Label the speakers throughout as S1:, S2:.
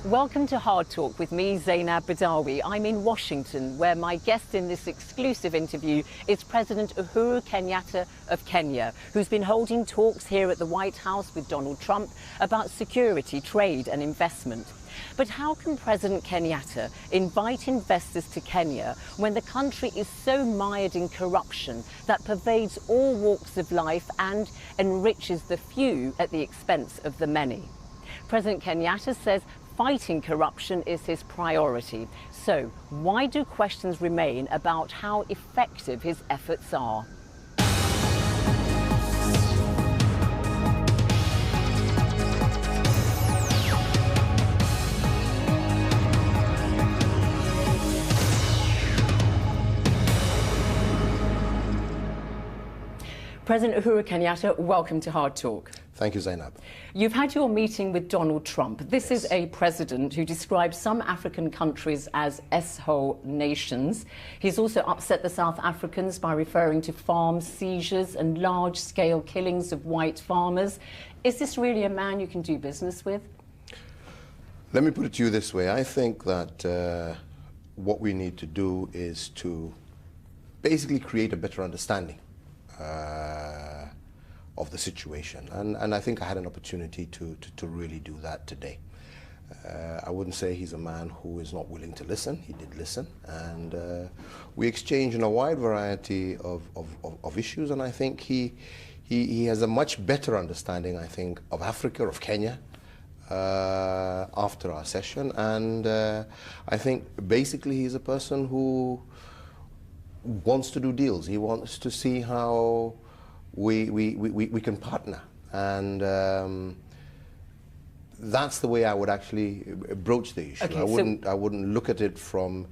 S1: Welcome to Hard Talk with me, Zeinab Badawi. I'm in Washington, where my guest in this exclusive interview is President Uhuru Kenyatta of Kenya, who's been holding talks here at the White House with Donald Trump about security, trade and investment. But how can President Kenyatta invite investors to Kenya when the country is so mired in corruption that pervades all walks of life and enriches the few at the expense of the many? President Kenyatta says fighting corruption is his priority. So why do questions remain about how effective his efforts are? President Uhuru Kenyatta, welcome to Hard Talk.
S2: Thank you, Zeinab.
S1: You've had your meeting with Donald Trump. This is a president who describes some African countries as S-hole nations. He's also upset the South Africans by referring to farm seizures and large-scale killings of white farmers. Is this really a man you can do business with?
S2: Let me put it to you this way. I think that what we need to do is to basically create a better understanding of the situation, and I think I had an opportunity to really do that today. I wouldn't say he's a man who is not willing to listen. He did listen, and we exchanged on a wide variety of issues, and I think he has a much better understanding, I think, of Africa, of Kenya, after our session, and I think basically he's a person who wants to do deals. He wants to see how we can partner, and that's the way I would actually broach the issue.
S1: Okay,
S2: I wouldn't look at it from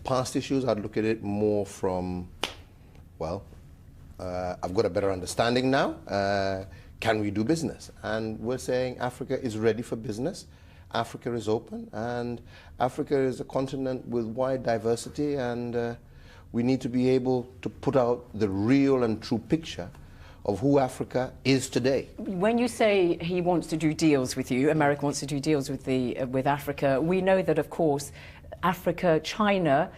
S2: past issues. I'd look at it more from, well, I've got a better understanding now. Can we do business? And we're saying Africa is ready for business. Africa is open, and Africa is a continent with wide diversity, and we need to be able to put out the real and true picture of who Africa is today.
S1: When you say he wants to do deals with you, America wants to do deals with Africa, we know that, of course, Africa-China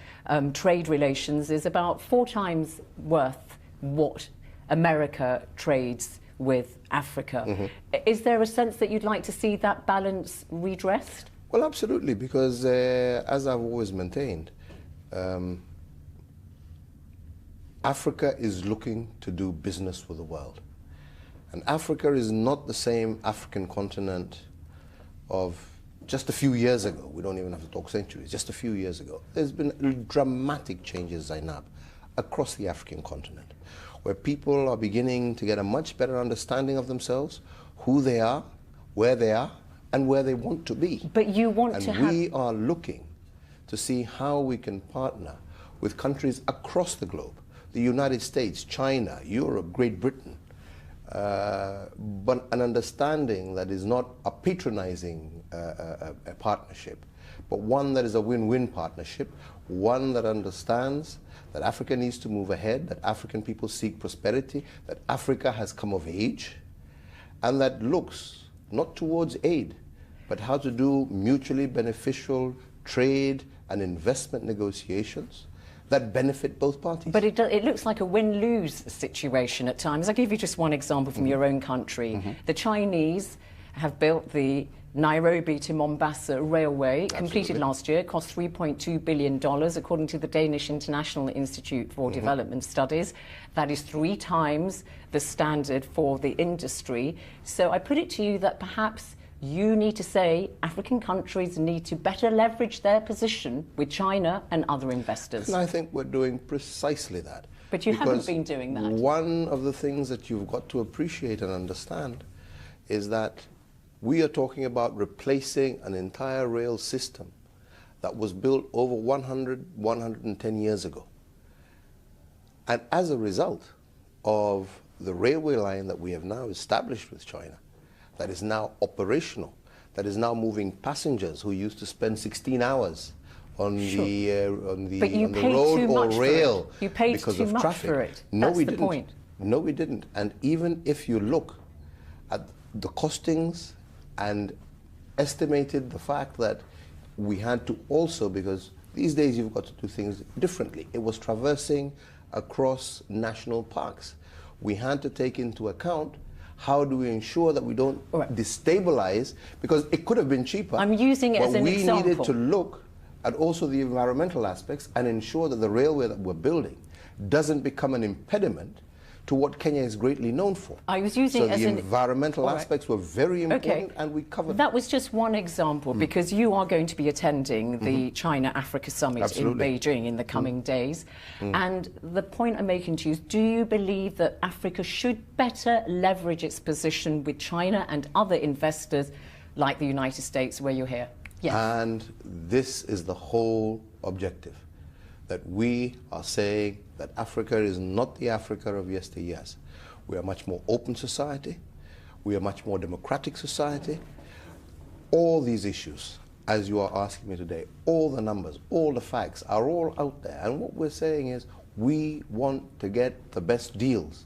S1: trade relations is about 4 times worth what America trades with Africa. Mm-hmm. Is there a sense that you'd like to see that balance redressed?
S2: Well, absolutely, because as I've always maintained, Africa is looking to do business with the world. And Africa is not the same African continent of just a few years ago. We don't even have to talk centuries, just a few years ago. There's been dramatic changes, Zeinab, across the African continent, where people are beginning to get a much better understanding of themselves, who they are, and where they want to be.
S1: But you want to have...
S2: And we are looking to see how we can partner with countries across the globe. The United States, China, Europe, Great Britain, but an understanding that is not a patronizing a partnership, but one that is a win-win partnership, one that understands that Africa needs to move ahead, that African people seek prosperity, that Africa has come of age, and that looks not towards aid, but how to do mutually beneficial trade and investment negotiations that benefit both parties.
S1: But it looks like a win-lose situation at times. I'll give you just one example from your own country. Mm-hmm. The Chinese have built the Nairobi to Mombasa railway, completed last year. It cost $3.2 billion, according to the Danish International Institute for Development Studies. That is 3 times the standard for the industry. So I put it to you that perhaps you need to say African countries need to better leverage their position with China and other investors.
S2: And I think we're doing precisely that.
S1: But you haven't been doing that.
S2: One of the things that you've got to appreciate and understand is that we are talking about replacing an entire rail system that was built over 110 years ago. And as a result of the railway line that we have now established with China, that is now operational, that is now moving passengers who used to spend 16 hours on the road or rail because of traffic.
S1: No, we didn't.
S2: No, we didn't. And even if you look at the costings and estimated the fact that we had to also, because these days you've got to do things differently. It was traversing across national parks. We had to take into account how do we ensure that we don't destabilize, because it could have been cheaper.
S1: I'm using it as an example.
S2: We needed to look at also the environmental aspects and ensure that the railway that we're building doesn't become an impediment to what Kenya is greatly known for.
S1: I was using it as
S2: the environmental aspects were very important, and we covered
S1: that. Was just one example, because you are going to be attending the China-Africa Summit in Beijing in the coming days. And the point I'm making to you is, do you believe that Africa should better leverage its position with China and other investors like the United States, where you're here? Yes.
S2: And this is the whole objective, that we are saying that Africa is not the Africa of yesteryears. We are a much more open society. We are a much more democratic society. All these issues, as you are asking me today, all the numbers, all the facts are all out there. And what we're saying is we want to get the best deals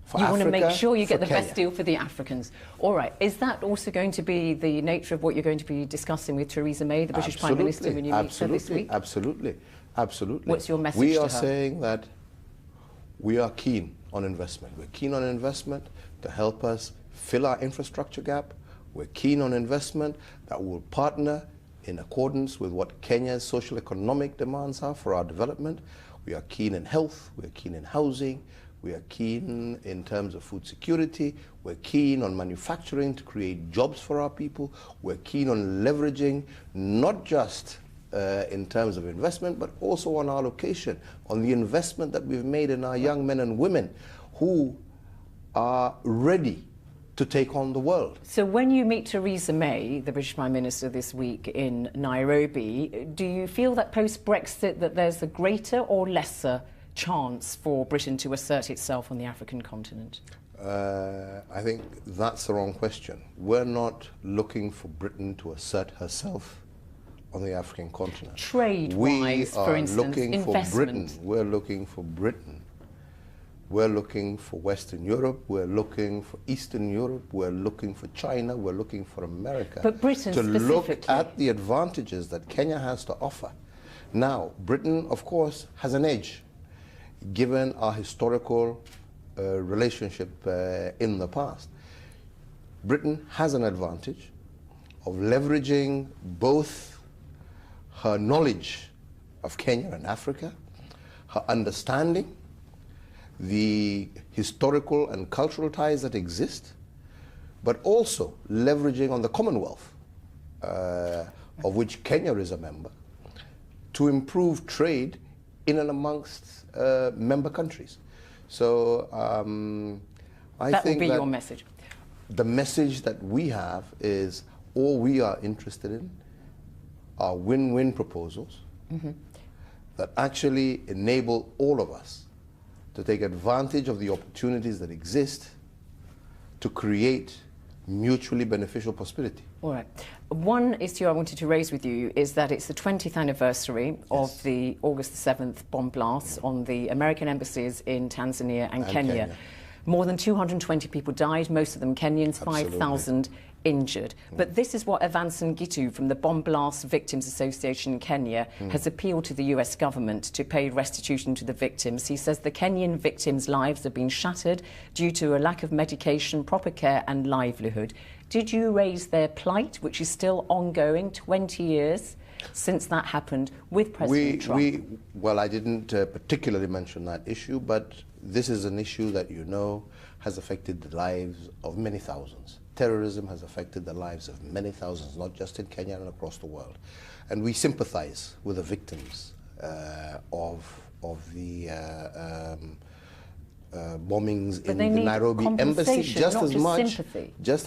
S2: for Africa.
S1: You want to make sure you get the
S2: Kenya.
S1: best deal for the Africans. All right. Is that also going to be the nature of what you're going to be discussing with Theresa May, the British Prime Minister, when you meet her this week?
S2: Absolutely. Absolutely.
S1: What's your message
S2: We
S1: to
S2: are
S1: her?
S2: saying that we are keen on investment. We're keen on investment to help us fill our infrastructure gap. We're keen on investment that will partner in accordance with what Kenya's social economic demands are for our development. We are keen in health. We're keen in housing. We are keen in terms of food security. We're keen on manufacturing to create jobs for our people. We're keen on leveraging not just in terms of investment, but also on our location, on the investment that we've made in our young men and women who are ready to take on the world.
S1: So when you meet Theresa May, the British Prime Minister, this week in Nairobi, do you feel that post-Brexit that there's a greater or lesser chance for Britain to assert itself on the African continent?
S2: I think that's the wrong question. We're not looking for Britain to assert herself on the African continent.
S1: Trade-wise, for instance,
S2: looking
S1: investment.
S2: for Britain. We're looking for Britain. We're looking for Western Europe. We're looking for Eastern Europe. We're looking for China. We're looking for America.
S1: But Britain
S2: to look
S1: specifically.
S2: at the advantages that Kenya has to offer. Now, Britain, of course, has an edge, given our historical relationship in the past. Britain has an advantage of leveraging both her knowledge of Kenya and Africa, her understanding, the historical and cultural ties that exist, but also leveraging on the Commonwealth, of which Kenya is a member, to improve trade in and amongst member countries. So I think
S1: that will be
S2: that
S1: your message.
S2: The message that we have is all we are interested in are win-win proposals that actually enable all of us to take advantage of the opportunities that exist to create mutually beneficial prosperity.
S1: All right. One issue I wanted to raise with you is that it's the 20th anniversary of the August the 7th bomb blasts on the American embassies in Tanzania and Kenya. More than 220 people died, most of them Kenyans, 5,000 injured. But this is what Evanson Gitu from the Bomb Blast Victims Association in Kenya has appealed to the US government to pay restitution to the victims. He says the Kenyan victims' lives have been shattered due to a lack of medication, proper care and livelihood. Did you raise their plight, which is still ongoing 20 years since that happened, with President Trump?
S2: Well, I didn't particularly mention that issue, but this is an issue that you know has affected the lives of many thousands. Terrorism has affected the lives of many thousands, not just in Kenya and across the world. And we sympathize with the victims of the bombings in the Nairobi embassy, just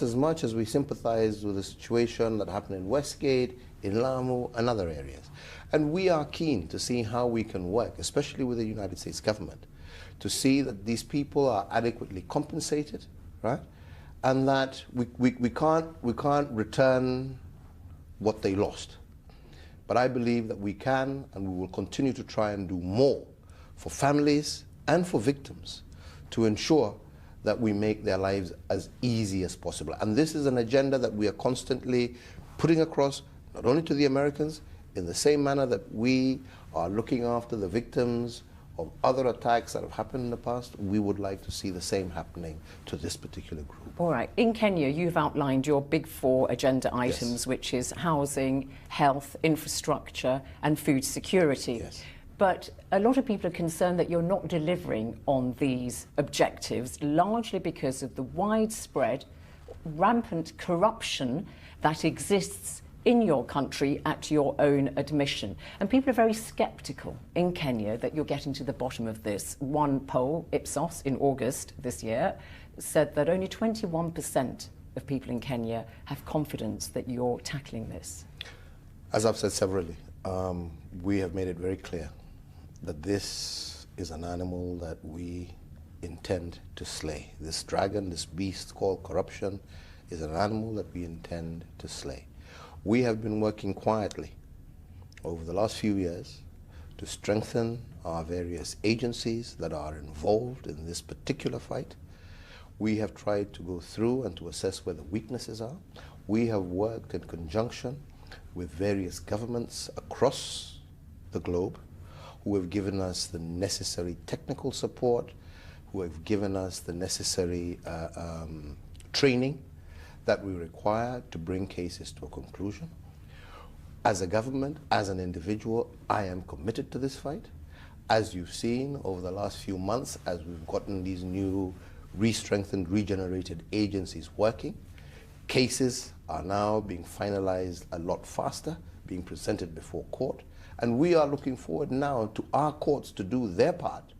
S2: as much as we sympathize with the situation that happened in Westgate, in Lamu, and other areas. And we are keen to see how we can work, especially with the United States government, to see that these people are adequately compensated, right? And that we can't return what they lost. But I believe that we can, and we will continue to try and do more for families and for victims to ensure that we make their lives as easy as possible. And this is an agenda that we are constantly putting across, not only to the Americans, in the same manner that we are looking after the victims of other attacks that have happened in the past. We would like to see the same happening to this particular group.
S1: All right. In Kenya, you've outlined your big 4 agenda items,
S2: Yes.
S1: which is housing, health, infrastructure, and food security.
S2: Yes.
S1: But a lot of people are concerned that you're not delivering on these objectives, largely because of the widespread, rampant corruption that exists in your country at your own admission. And people are very sceptical in Kenya that you're getting to the bottom of this. One poll, Ipsos, in August this year, said that only 21% of people in Kenya have confidence that you're tackling this.
S2: As I've said severally, we have made it very clear that this is an animal that we intend to slay. This dragon, this beast called corruption, is an animal that we intend to slay. We have been working quietly over the last few years to strengthen our various agencies that are involved in this particular fight. We have tried to go through and to assess where the weaknesses are. We have worked in conjunction with various governments across the globe who have given us the necessary technical support, who have given us the necessary training that we require to bring cases to a conclusion. As a government, as an individual, I am committed to this fight. As you've seen over the last few months, as we've gotten these new re-strengthened, regenerated agencies working, cases are now being finalized a lot faster, being presented before court. And we are looking forward now to our courts to do their part,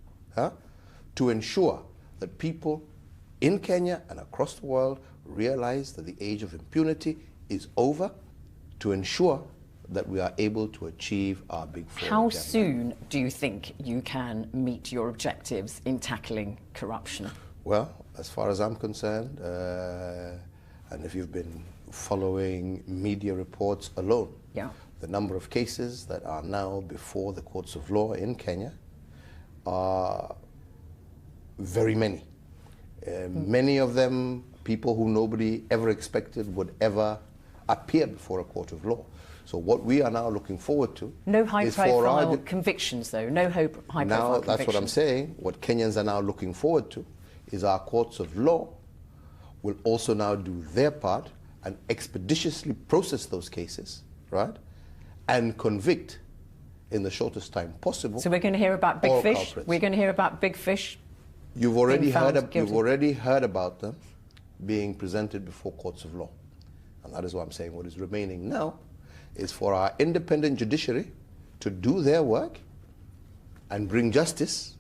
S2: to ensure that people in Kenya and across the world realize that the age of impunity is over, to ensure that we are able to achieve our big 4
S1: How
S2: agenda.
S1: soon do you think you can meet your objectives in tackling corruption?
S2: Well, as far as I'm concerned, and if you've been following media reports alone,
S1: Yeah.
S2: the number of cases that are now before the courts of law in Kenya are very many. Many of them people who nobody ever expected would ever appear before a court of law. So what we are now looking forward to
S1: No
S2: is for
S1: high-profile convictions, though. No high-profile
S2: now,
S1: convictions.
S2: that's what I'm saying. What Kenyans are now looking forward to is our courts of law will also now do their part and expeditiously process those cases, right? And convict in the shortest time possible.
S1: So we're going to hear about big
S2: all
S1: fish.
S2: culprits.
S1: We're going to hear about big fish.
S2: You've already
S1: guilty.
S2: heard about them being presented before courts of law. And that is why I'm saying what is remaining now is for our independent judiciary to do their work and bring justice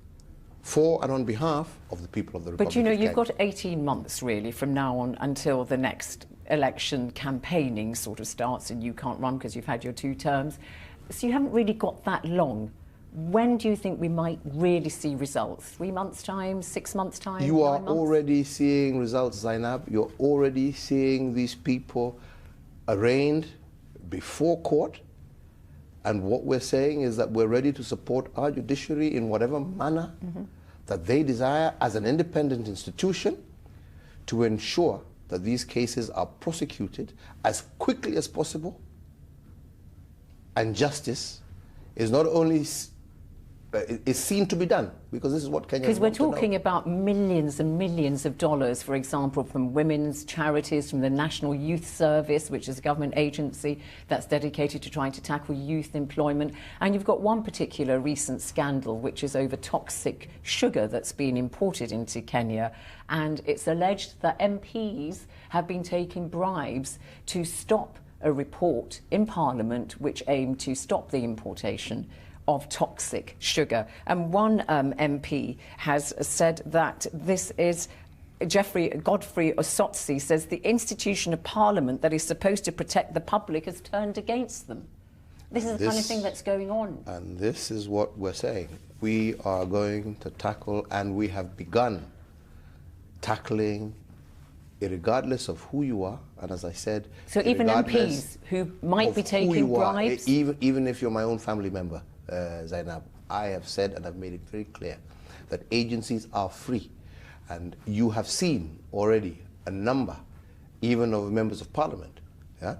S2: for and on behalf of the people of the Republic
S1: But you know,
S2: of
S1: you've
S2: Kenya.
S1: got 18 months really from now on until the next election campaigning sort of starts, and you can't run because you've had your 2 terms. So you haven't really got that long. When do you think we might really see results? 3 months' time, 6 months' time?
S2: You are
S1: 9 months?
S2: already seeing results, Zeinab. You're already seeing these people arraigned before court. And what we're saying is that we're ready to support our judiciary in whatever manner that they desire as an independent institution to ensure that these cases are prosecuted as quickly as possible, and justice is not only is seen to be done, because this is what Kenya
S1: Because we're talking about millions and millions of dollars, for example, from women's charities, from the National Youth Service, which is a government agency that's dedicated to trying to tackle youth employment. And you've got one particular recent scandal, which is over toxic sugar that's been imported into Kenya. And it's alleged that MPs have been taking bribes to stop a report in Parliament which aimed to stop the importation of toxic sugar. And one MP has said that this is, Godfrey Osotsi says the institution of Parliament that is supposed to protect the public has turned against them. This is the kind of thing that's going on.
S2: And this is what we're saying. We are going to tackle, and we have begun tackling, irregardless of who you are, and as I said,
S1: So even MPs who might be taking bribes?
S2: Even if you're my own family member, Zeinab, I have said and I've made it very clear that agencies are free. And you have seen already a number, even of members of parliament, yeah,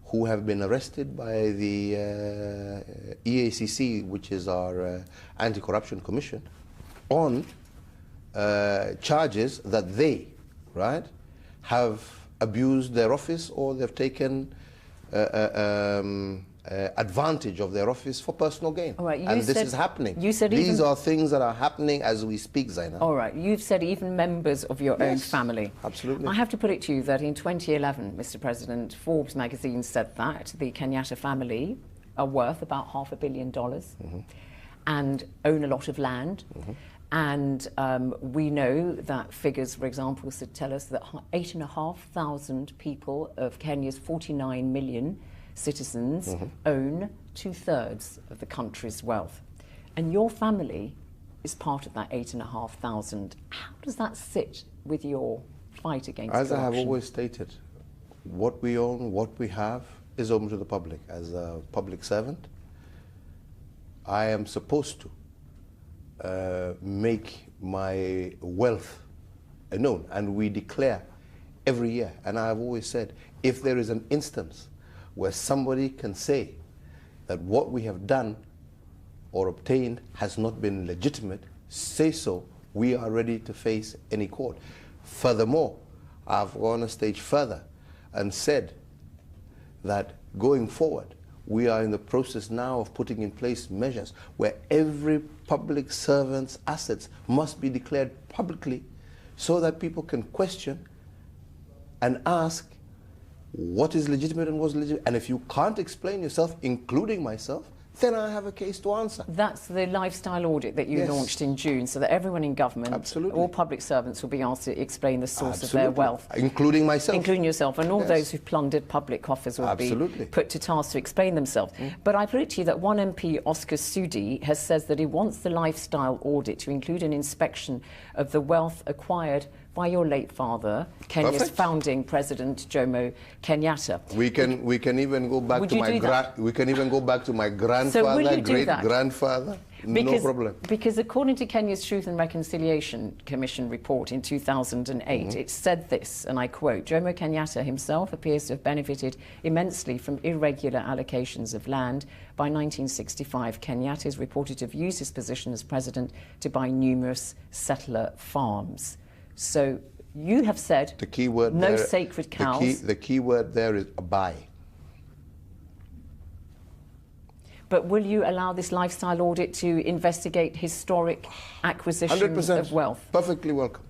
S2: who have been arrested by the EACC, which is our anti-corruption commission, on charges that they, right, have abused their office, or they've taken advantage of their office for personal gain.
S1: All right,
S2: and this is happening.
S1: You said
S2: these are things that are happening as we speak, Zeinab.
S1: All right, you've said even members of your own family.
S2: Absolutely.
S1: I have to put it to you that in 2011, Mr. President, Forbes magazine said that the Kenyatta family are worth about $500 million and own a lot of land. And we know that figures, for example, tell us that 8,500 people of Kenya's 49 million citizens own 2/3 of the country's wealth. And your family is part of that 8,500. How does that sit with your fight against corruption?
S2: As I have always stated, what we own, what we have, is open to the public. As a public servant, I am supposed to make my wealth known, and we declare every year. And I have always said, if there is an instance where somebody can say that what we have done or obtained has not been legitimate, say so. We are ready to face any court. Furthermore, I've gone a stage further and said that going forward, we are in the process now of putting in place measures where every public servant's assets must be declared publicly, so that people can question and ask what is legitimate and what's legitimate. And if you can't explain yourself, including myself, then I have a case to answer.
S1: That's the lifestyle audit that you launched in June, so that everyone in government, all public servants, will be asked to explain the source of their wealth.
S2: Including myself.
S1: Including yourself, and all those who've plundered public coffers will be put to task to explain themselves. But I put it to you that one MP, Oscar Sudi, has said that he wants the lifestyle audit to include an inspection of the wealth acquired by your late father, Kenya's founding president, Jomo Kenyatta.
S2: We can even go back to my grandfather, great-grandfather. No problem.
S1: Because according to Kenya's Truth and Reconciliation Commission report in 2008, it said this, and I quote, Jomo Kenyatta himself appears to have benefited immensely from irregular allocations of land. By 1965, Kenyatta is reported to have used his position as president to buy numerous settler farms. So you have said
S2: the key word
S1: no sacred cows.
S2: The key word there is buy.
S1: But will you allow this lifestyle audit to investigate historic acquisitions
S2: 100%.
S1: Of wealth?
S2: Perfectly welcome.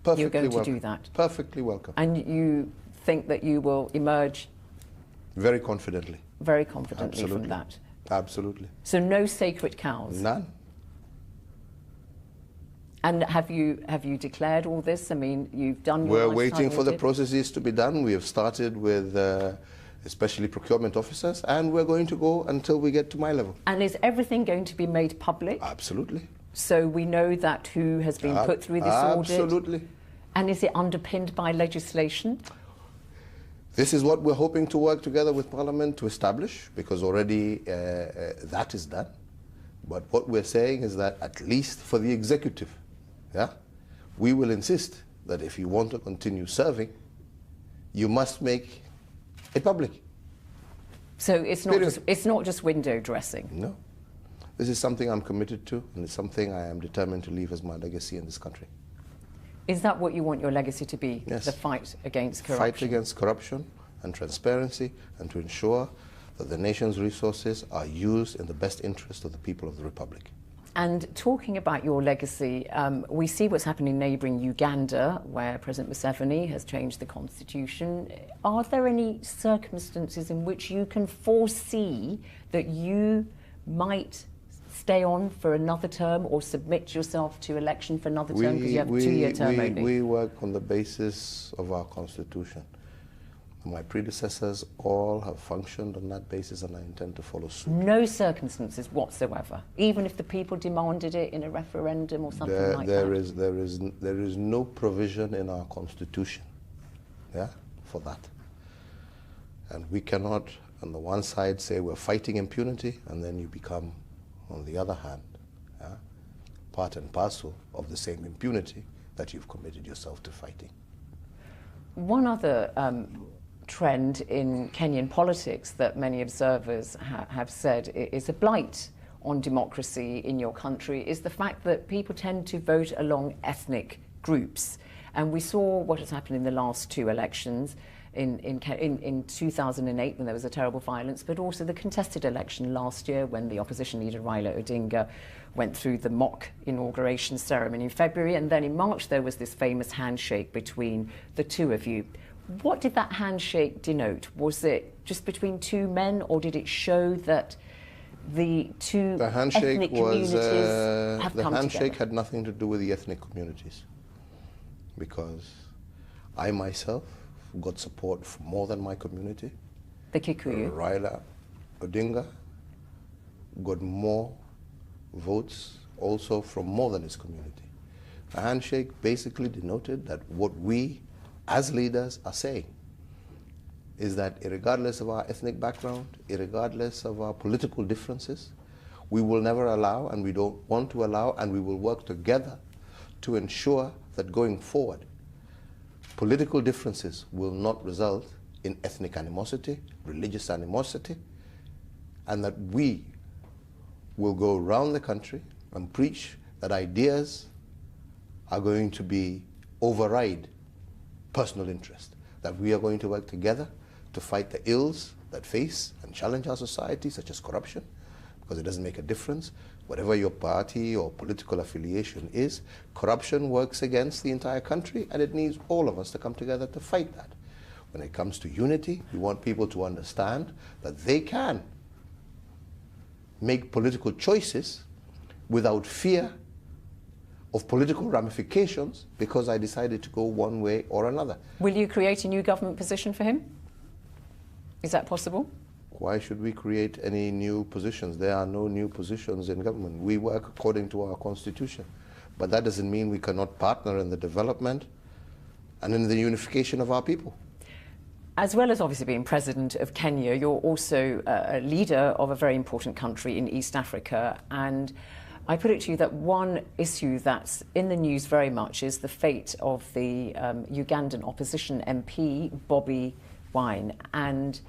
S2: Perfectly
S1: You're going
S2: welcome.
S1: to do that?
S2: Perfectly welcome.
S1: And you think that you will emerge?
S2: Very confidently.
S1: Very confidently from that?
S2: Absolutely.
S1: So no sacred cows?
S2: None.
S1: And have you declared all this? I mean, you've done your
S2: We're waiting for the processes to be done. We have started with especially procurement officers, and we're going to go until we get to my level.
S1: And is everything going to be made public?
S2: Absolutely.
S1: So we know that who has been put through this audit?
S2: Absolutely.
S1: And is it underpinned by legislation?
S2: This is what we're hoping to work together with Parliament to establish, because already that is done. But what we're saying is that at least for the executive, we will insist that if you want to continue serving, you must make it public.
S1: So it's not just window dressing?
S2: No. This is something I'm committed to, and it's something I am determined to leave as my legacy in this country.
S1: Is that what you want your legacy to be?
S2: Yes.
S1: The fight against corruption?
S2: Fight against corruption and transparency, and to ensure that the nation's resources are used in the best interest of the people of the Republic.
S1: And talking about your legacy, we see what's happening in neighbouring Uganda, where President Museveni has changed the constitution. Are there any circumstances in which you can foresee that you might stay on for another term or submit yourself to election for another term, because you have a 2-year term only?
S2: We work on the basis of our constitution. My predecessors all have functioned on that basis, and I intend to follow suit.
S1: No circumstances whatsoever, even if the people demanded it in a referendum or something like that?
S2: There is no provision in our constitution for that. And we cannot, on the one side, say we're fighting impunity, and then you become, on the other hand, part and parcel of the same impunity that you've committed yourself to fighting.
S1: One other trend in Kenyan politics that many observers have said is a blight on democracy in your country is the fact that people tend to vote along ethnic groups. And we saw what has happened in the last two elections, in 2008 when there was a terrible violence, but also the contested election last year when the opposition leader Raila Odinga went through the mock inauguration ceremony in February, and then in March there was this famous handshake between the two of you. What did that handshake denote? Was it just between two men, or did it show that the two ethnic communities have come together?
S2: The handshake had nothing to do with the ethnic communities, because I myself got support from more than my community.
S1: The Kikuyu.
S2: Raila Odinga got more votes also from more than his community. The handshake basically denoted that what we as leaders are saying is that irregardless of our ethnic background, irregardless of our political differences, we will never allow, and we don't want to allow, and we will work together to ensure that going forward, political differences will not result in ethnic animosity, religious animosity, and that we will go around the country and preach that ideas are going to be override personal interest, that we are going to work together to fight the ills that face and challenge our society, such as corruption, because it doesn't make a difference. Whatever your party or political affiliation is, corruption works against the entire country, and it needs all of us to come together to fight that. When it comes to unity, we want people to understand that they can make political choices without fear of political ramifications because I decided to go one way or another.
S1: Will you create a new government position for him? Is that possible?
S2: Why should we create any new positions? There are no new positions in government. We work according to our constitution. But that doesn't mean we cannot partner in the development and in the unification of our people.
S1: As well as obviously being president of Kenya, you're also a leader of a very important country in East Africa. And I put it to you that one issue that's in the news very much is the fate of the Ugandan opposition MP, Bobi Wine. And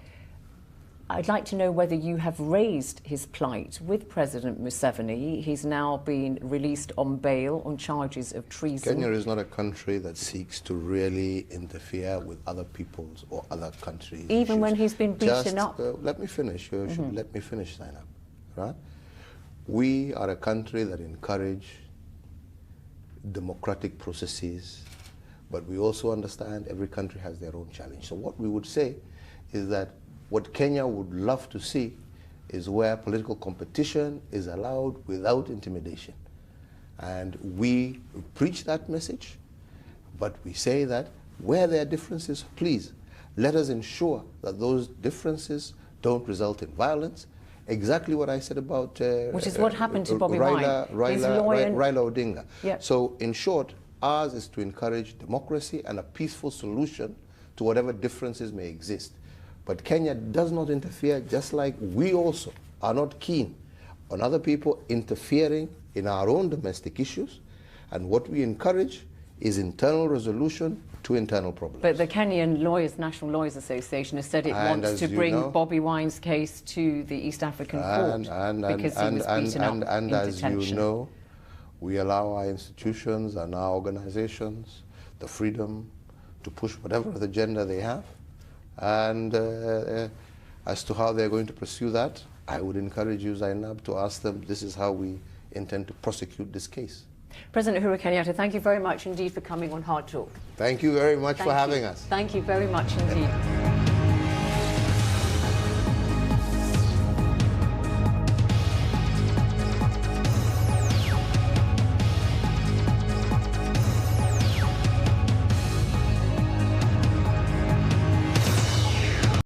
S1: I'd like to know whether you have raised his plight with President Museveni. He's now been released on bail on charges of treason.
S2: Kenya is not a country that seeks to really interfere with other people's or other countries'
S1: Even
S2: issues.
S1: when he's been beaten up?
S2: Let me finish. You should let me finish, Zeinab. Right? We are a country that encourage democratic processes, but we also understand every country has their own challenge. So what we would say is that what Kenya would love to see is where political competition is allowed without intimidation. And we preach that message, but we say that where there are differences, please, let us ensure that those differences don't result in violence. Exactly what I said about
S1: which is what happened to Bobi
S2: Raila Odinga.
S1: Yep.
S2: So in short, ours is to encourage democracy and a peaceful solution to whatever differences may exist. But Kenya does not interfere, just like we also are not keen on other people interfering in our own domestic issues. And what we encourage is internal resolution to internal problems.
S1: But the Kenyan Lawyers, National Lawyers Association has said it wants to bring Bobi Wine's case to the East African Court because he was beaten up in
S2: as
S1: detention.
S2: you know, we allow our institutions and our organizations the freedom to push whatever agenda they have. And as to how they're going to pursue that, I would encourage you, Zeinab, to ask them, this is how we intend to prosecute this case.
S1: President Uhuru Kenyatta, thank you very much indeed for coming on Hard Talk.
S2: Thank you very much for having us.
S1: Thank you very much indeed.